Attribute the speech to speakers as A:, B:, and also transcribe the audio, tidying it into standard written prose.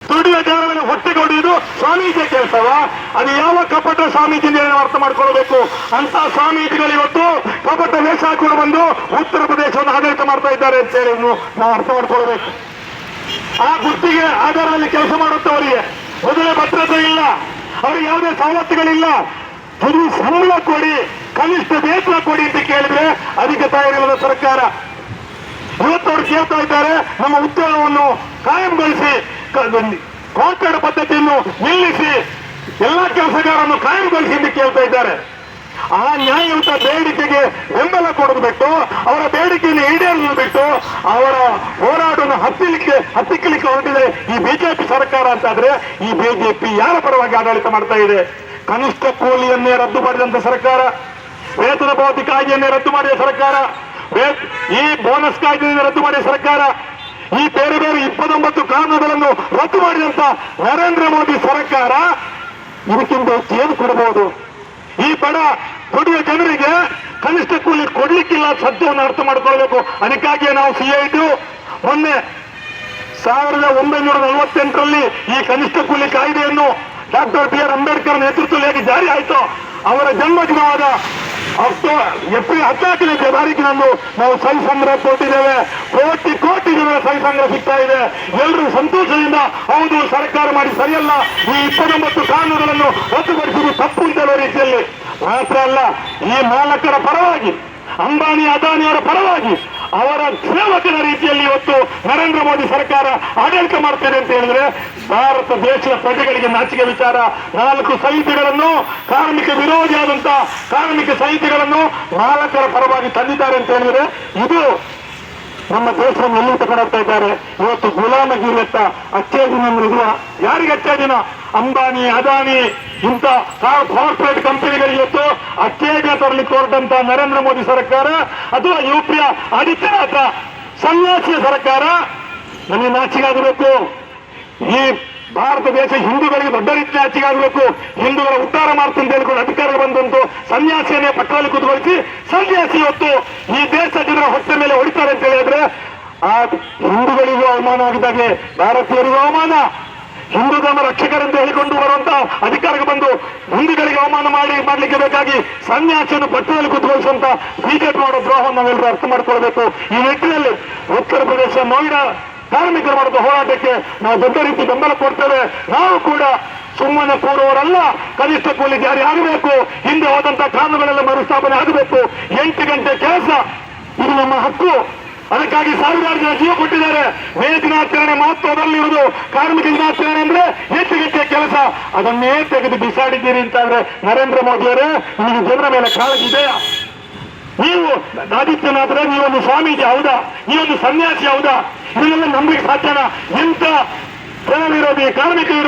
A: ದುಡಿದ ಜನರನ್ನು ಹೊಟ್ಟೆಗೆ ಹೊಡೆಯುವುದು ಸ್ವಾಮೀಜಿ ಕೆಲಸವ? ಅದು ಯಾವ ಕಪಟ ಸ್ವಾಮೀಜಿ ನಾವು ಅರ್ಥ ಮಾಡ್ಕೊಳ್ಬೇಕು. ಅಂತ ಸ್ವಾಮೀಜಿಗಳು ಇವತ್ತು ಕಪಟ ವೇಷ ಹಾಕೊಂಡು ಬಂದು ಉತ್ತರ ಪ್ರದೇಶವನ್ನು ಆಡಳಿತ ಮಾಡ್ತಾ ಇದ್ದಾರೆ ಅಂತ ಹೇಳಿ ನಾವು ಅರ್ಥ ಮಾಡ್ಕೊಳ್ಬೇಕು. ಆ ಗುತ್ತಿಗೆ ಆಧಾರದಲ್ಲಿ ಕೆಲಸ ಮಾಡುತ್ತವರಿಗೆ ಮೊದಲೇ ಭದ್ರತೆ ಇಲ್ಲ, ಅವ್ರಿಗೆ ಯಾವುದೇ ಸವಲತ್ತುಗಳಿಲ್ಲ. ತುದಿ ಸಂಬಳ ಕೊಡಿ, ಕನಿಷ್ಠ ವೇತನ ಕೊಡಿ ಅಂತ ಕೇಳಿದ್ರೆ ಅದಕ್ಕೆ ತಯಾರಿಲ್ಲದ ಸರ್ಕಾರ. ಇವತ್ತು ಅವ್ರು ಕೇಳ್ತಾ ಇದ್ದಾರೆ ನಮ್ಮ ಉದ್ಯೋಗವನ್ನು ಕಾಯಂಗೊಳಿಸಿ, ಕಾಂಟ್ರಾಕ್ಟ್ ಪದ್ಧತಿಯನ್ನು ನಿಲ್ಲಿಸಿ, ಎಲ್ಲಾ ಕೆಲಸಗಾರನ್ನು ಕಾಯಂಗೊಳಿಸಿ ಎಂದು ಕೇಳ್ತಾ ಇದ್ದಾರೆ. ಆ ನ್ಯಾಯಯುತ ಬೇಡಿಕೆಗೆ ಬೆಂಬಲ ಕೊಡೋದು ಬಿಟ್ಟು, ಅವರ ಬೇಡಿಕೆಯನ್ನು ಈಡೇರಿಸಲು ಬಿಟ್ಟು ಅವರ ಹೋರಾಟವನ್ನು ಹತ್ತಿಕ್ಕಲಿಕ್ಕೆ ಹೊರಟಿದೆ ಈ ಬಿಜೆಪಿ ಸರ್ಕಾರ ಅಂತಾದ್ರೆ ಈ ಬಿಜೆಪಿ ಯಾರ ಪರವಾಗಿ ಆಡಳಿತ ಮಾಡ್ತಾ ಇದೆ? ಕನಿಷ್ಠ ಕೂಲಿಯನ್ನೇ ರದ್ದು ಮಾಡಿದಂತ ಸರ್ಕಾರ, ವೇತನ ಪಾವತಿ ಕಾಯ್ದೆಯನ್ನೇ ರದ್ದು ಮಾಡಿದ ಸರ್ಕಾರ, ಈ ಬೋನಸ್ ಕಾಯ್ದೆಯನ್ನು ರದ್ದು ಮಾಡಿದ ಸರ್ಕಾರ, ಈ ಬೇರೆ ಬೇರೆ 29 ಕಾನೂನುಗಳನ್ನು ರದ್ದು ಮಾಡಿದಂತ ನರೇಂದ್ರ ಮೋದಿ ಸರ್ಕಾರ ಇದಕ್ಕಿಂತ ಏನು ಕೊಡಬಹುದು? ಈ ಬಡ ದುಡಿಯುವ ಜನರಿಗೆ ಕನಿಷ್ಠ ಕೂಲಿ ಕೊಡ್ಲಿಕ್ಕಿಲ್ಲ ಸತ್ಯವನ್ನು ಅರ್ಥ ಮಾಡ್ಕೊಳ್ಬೇಕು. ಅದಕ್ಕಾಗಿಯೇ ನಾವು ಸಿಐಟಿ ಮೊನ್ನೆ 1948ರಲ್ಲಿ ಈ ಕನಿಷ್ಠ ಕೂಲಿ ಕಾಯ್ದೆಯನ್ನು ಡಾಕ್ಟರ್ ಬಿ ಆರ್ ಅಂಬೇಡ್ಕರ್ ನೇತೃತ್ವದಲ್ಲಿ ಹೇಗೆ ಜಾರಿ ಆಯಿತು, ಅವರ ಜನ್ಮದಿನವಾದ ಏಪ್ರಿಲ್ 14ನೇ ತಾರೀಕಿನಂದು ನಾವು ಸಹಿ ಸಂಗ್ರಹ ಕೊಟ್ಟಿದ್ದೇವೆ. ಕೋಟಿ ಜನರ ಸಹಿ ಸಂಗ್ರಹ ಸಿಗ್ತಾ ಇದೆ. ಎಲ್ಲರೂ ಸಂತೋಷದಿಂದ ಹೌದು ಸರ್ಕಾರ ಮಾಡಿ ಸರಿಯಲ್ಲ, ಈ 29 ಕಾನೂನುಗಳನ್ನು ರದ್ದುಪಡಿಸುವುದು ತಪ್ಪು ಅಂತ ಹೇಳುವ ರೀತಿಯಲ್ಲಿ ಮಾತ್ರ ಅಲ್ಲ, ಈ ಮಾಲಕರ ಪರವಾಗಿ, ಅಂಬಾನಿ ಅದಾನಿಯವರ ಪರವಾಗಿ, ಅವರ ಸೇವಕರ ರೀತಿಯಲ್ಲಿ ಇವತ್ತು ನರೇಂದ್ರ ಮೋದಿ ಸರ್ಕಾರ ಆಡಳಿತ ಮಾಡ್ತಿದೆ ಅಂತ ಹೇಳಿದ್ರೆ ಭಾರತ ದೇಶದ ಪ್ರಜೆಗಳಿಗೆ ನಾಚಿಕೆ ವಿಚಾರ. 4 ಸಂಹಿತೆಗಳನ್ನು, ಕಾರ್ಮಿಕ ವಿರೋಧಿಯಾದಂತ ಕಾರ್ಮಿಕ ಸಂಹಿತೆಗಳನ್ನು ಮಾಲಕರ ಪರವಾಗಿ ತಂದಿದ್ದಾರೆ ಅಂತ ಹೇಳಿದ್ರೆ ಇದು ನಮ್ಮ ದೇಶವನ್ನು ಎಲ್ಲಿ ತಗೊಂಡೋಗ್ತಾ ಇದ್ದಾರೆ. ಇವತ್ತು ಗುಲಾಮಗಿರಿಯತ್ತ ಅಚ್ಚೇ ದಿನ ಇರುವ ಯಾರಿಗೆ ಅಚ್ಚೇ ದಿನ? ಅಂಬಾನಿ ಅದಾನಿ ಇಂಥ ಕಾರ್ಪೊರೇಟ್ ಕಂಪನಿಗಳಿಗೆ ಇವತ್ತು ಅಚ್ಚೇ ದಿನ ತರಲಿಕ್ಕೆ ಹೊರಟಂತ ನರೇಂದ್ರ ಮೋದಿ ಸರ್ಕಾರ ಅಥವಾ ಯುಪಿಯ ಆದಿತ್ಯನಾಥ ಸನ್ಯಾಸಿಯ ಸರ್ಕಾರ ನಮಗೆ ನಾಚಿಕಾಗಬೇಕು. ಈ ಭಾರತ ದೇಶ ಹಿಂದೂಗಳಿಗೆ ದೊಡ್ಡ ರೀತಿಯ ನಾಚಿಕಾಗಬೇಕು. ಹಿಂದೂಗಳ ಉದ್ಧಾರ ಮಾಡ್ತೀನಿ ಹೇಳ್ಕೊಂಡು ಅಧಿಕಾರಕ್ಕೆ ಬಂದಂತೂ ಸನ್ಯಾಸಿಯನ್ನೇ ಪಟ್ಟದಲ್ಲಿ ಕೂತ್ಕೊಳಿಸಿ ಸನ್ಯಾಸಿ ಇವತ್ತು ಈ ದೇಶ ಜನರ ಹೊಟ್ಟೆ ಮೇಲೆ ಹೊಡಿತಾರೆ ಅಂತ ಹೇಳಿದ್ರೆ ಆ ಹಿಂದೂಗಳಿಗೂ ಅವಮಾನ ಆಗಿದ್ದಾಗೆ ಭಾರತೀಯರಿಗೂ ಅವಮಾನ. ಹಿಂದೂ ಧರ್ಮ ರಕ್ಷಕರಂತ ಹೇಳಿಕೊಂಡು ಬರುವಂತ ಅಧಿಕಾರಕ್ಕೆ ಬಂದು ಹಿಂದೂಗಳಿಗೆ ಅವಮಾನ ಮಾಡ್ಲಿಕ್ಕೆ ಬೇಕಾಗಿ ಸನ್ಯಾಸಿಯನ್ನು ಪಟ್ಟದಲ್ಲಿ ಕೂತ್ಕೊಳಿಸುವಂತ ಬಿಜೆಪಿ ಮಾಡೋ ದ್ರೋಹವನ್ನು ನಾವೆಲ್ಲರೂ ಅರ್ಥ ಮಾಡ್ಕೊಳ್ಬೇಕು. ಈ ನಿಟ್ಟಿನಲ್ಲಿ ಉತ್ತರ ಪ್ರದೇಶ ನೋಯ್ಡಾ ಕಾರ್ಮಿಕರು ಮಾಡುವ ಹೋರಾಟಕ್ಕೆ ನಾವು ದೊಡ್ಡ ರೀತಿ ಬೆಂಬಲ ಕೊಡ್ತೇವೆ. ನಾವು ಕೂಡ ಸುಮ್ಮನೆ ಕೂರುವವರಲ್ಲ. ಕನಿಷ್ಠ ಕೂಲಿ ಜಾರಿ ಆಗಬೇಕು, ಹಿಂದೆ ಹೋದಂತ ಕಾನೂನುಗಳೆಲ್ಲ ಮರುಸ್ಥಾಪನೆ ಆಗಬೇಕು. 8 ಗಂಟೆ ಕೆಲಸ ಇದು ನಮ್ಮ ಹಕ್ಕು. ಅದಕ್ಕಾಗಿ ಸಾವಿರಾರು ಜನ ಜೀವ ಕೊಟ್ಟಿದ್ದಾರೆ. ಮೇ ದಿನಾಚರಣೆ ಮಹತ್ವದಲ್ಲಿರುವುದು ಕಾರ್ಮಿಕ ದಿನಾಚರಣೆ ಅಂದ್ರೆ 8 ಗಂಟೆ ಕೆಲಸ, ಅದನ್ನೇ ತೆಗೆದು ಬಿಸಾಡಿದ್ದೀರಿ ಅಂತಾದ್ರೆ ನರೇಂದ್ರ ಮೋದಿಯವರೇ ನಿಮಗೆ ಜನರ ಮೇಲೆ ಕಾಳಜಿ ಇದೆಯಾ? ನೀವು ಆದಿತ್ಯನಾಥರೇ ನೀವೊಂದು ಸ್ವಾಮೀಜಿ ಹೌದಾ? ನೀವೊಂದು ಸನ್ಯಾಸಿ ಹೌದಾ? ಇದನ್ನೆಲ್ಲ ನಂಬಿಕೆ ಸಾಧ್ಯನಾ? ಇಂಥ ಜನ ವಿರೋಧಿ ಕಾರ್ಮಿಕ